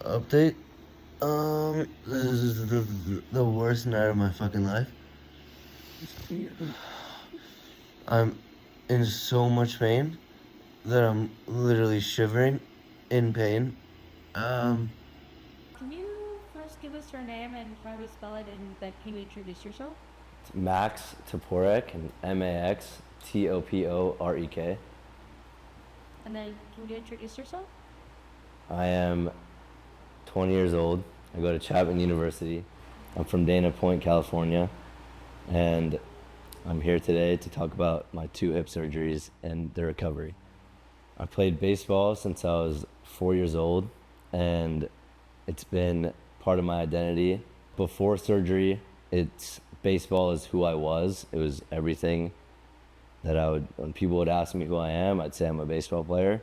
Update. This is the worst night of my fucking life. I'm in so much pain that I'm literally shivering in pain. Um, Can you first give us your name and how you spell it, and then can you introduce yourself? Max Toporek, and Maxtoporek. And then can you introduce yourself? I am 20 years old. I go to Chapman University. I'm from Dana Point, California, and I'm here today to talk about my 2 hip surgeries and the recovery. I played baseball since I was 4 years old, and it's been part of my identity. Before surgery, it's baseball is who I was. It was everything that when people would ask me who I am, I'd say I'm a baseball player.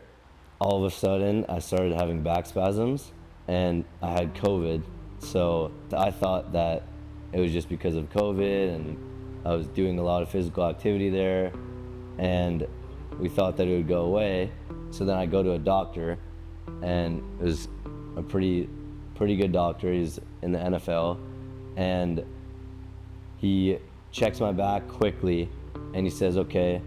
All of a sudden, I started having back spasms, and I had COVID. So I thought that it was just because of COVID, and I was doing a lot of physical activity there, and we thought that it would go away. So then I go to a doctor, and it was a pretty good doctor. He's in the NFL, and he checks my back quickly, and he says, okay,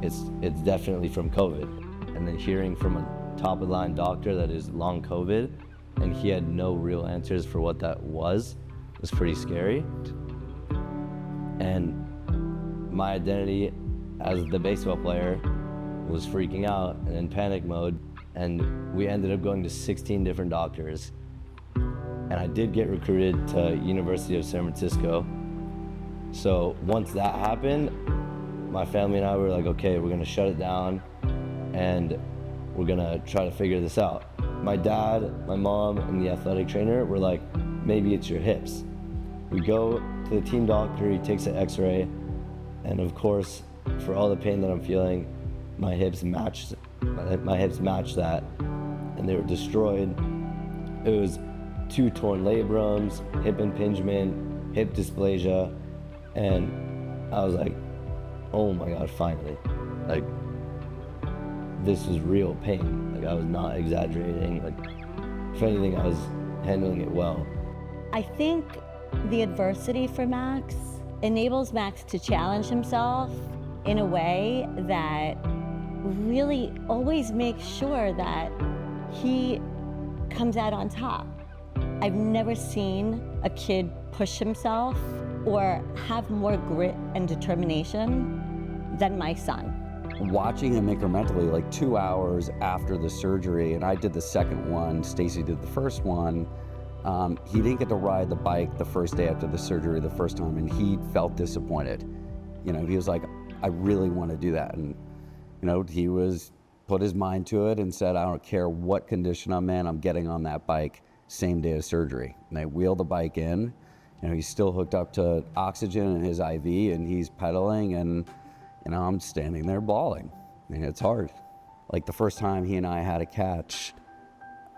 it's definitely from COVID. And then hearing from a top of the line doctor that is long COVID, and he had no real answers for what that was pretty scary. And my identity as the baseball player was freaking out and in panic mode, and we ended up going to 16 different doctors. And I did get recruited to University of San Francisco. So once that happened, my family and I were like, okay, we're gonna shut it down and we're gonna try to figure this out. My dad, my mom, and the athletic trainer were like, maybe it's your hips. We go to the team doctor, he takes an x-ray, and of course, for all the pain that I'm feeling, my hips matched that, and they were destroyed. It was 2 torn labrums, hip impingement, hip dysplasia, and I was like, oh my God, finally. Like, this was real pain. Like, I was not exaggerating. Like, if anything, I was handling it well. I think the adversity for Max enables Max to challenge himself in a way that really always makes sure that he comes out on top. I've never seen a kid push himself or have more grit and determination than my son. Watching him incrementally, like 2 hours after the surgery, and I did the second one, Stacy did the first one. He didn't get to ride the bike the first day after the surgery the first time, and he felt disappointed. You know, he was like, I really want to do that. And, you know, he put his mind to it and said, I don't care what condition I'm in, I'm getting on that bike same day of surgery. And they wheeled the bike in. You know, he's still hooked up to oxygen in his IV, and he's pedaling, and, you know, I'm standing there bawling. I mean, it's hard. Like the first time he and I had a catch,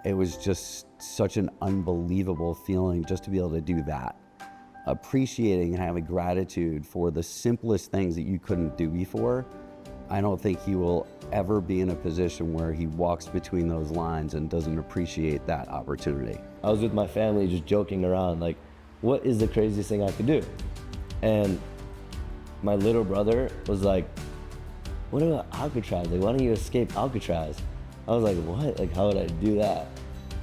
it was just such an unbelievable feeling just to be able to do that. Appreciating and having gratitude for the simplest things that you couldn't do before. I don't think he will ever be in a position where he walks between those lines and doesn't appreciate that opportunity. I was with my family just joking around, like, what is the craziest thing I could do? And my little brother was like, what about Alcatraz? Like, why don't you escape Alcatraz? I was like, what? Like, how would I do that?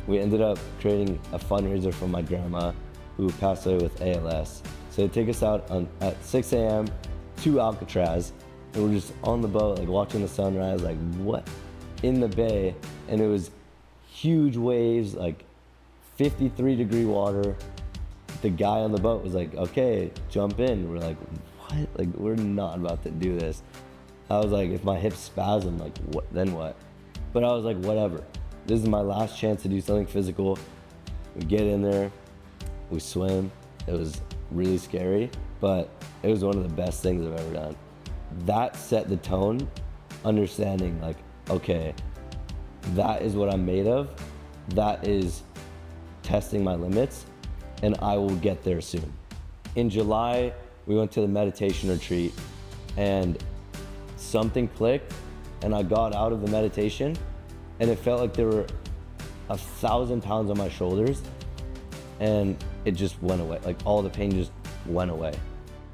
We ended up creating a fundraiser for my grandma who passed away with ALS. So they take us out at 6 a.m. to Alcatraz, and we're just on the boat, like watching the sunrise, like what? In the bay, and it was huge waves, like 53-degree water. The guy on the boat was like, okay, jump in. We're like, what? Like, we're not about to do this. I was like, if my hips spasm, like, what? Then what? But I was like, whatever. This is my last chance to do something physical. We get in there, we swim. It was really scary, but it was one of the best things I've ever done. That set the tone, understanding like, okay, that is what I'm made of. That is testing my limits, and I will get there soon. In July, we went to the meditation retreat, and something clicked, and I got out of the meditation, and it felt like there were 1,000 pounds on my shoulders, and it just went away. Like all the pain just went away.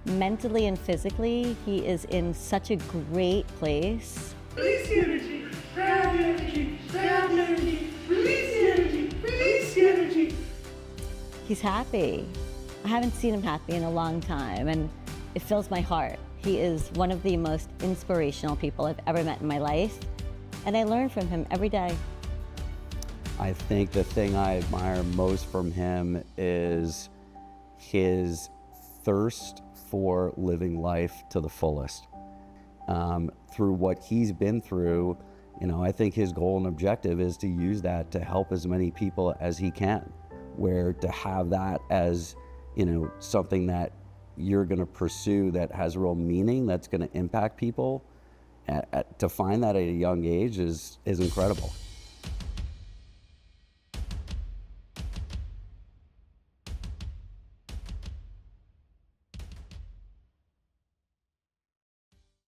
Mentally and physically, he is in such a great place. Release the energy, grab the energy, grab the energy, release the energy, release the energy. He's happy. I haven't seen him happy in a long time, and it fills my heart. He is one of the most inspirational people I've ever met in my life, and I learn from him every day. I think the thing I admire most from him is his thirst for living life to the fullest. Through what he's been through, you know, I think his goal and objective is to use that to help as many people as he can, where to have that as, you know, something that you're going to pursue that has real meaning, that's going to impact people, to find that at a young age is incredible.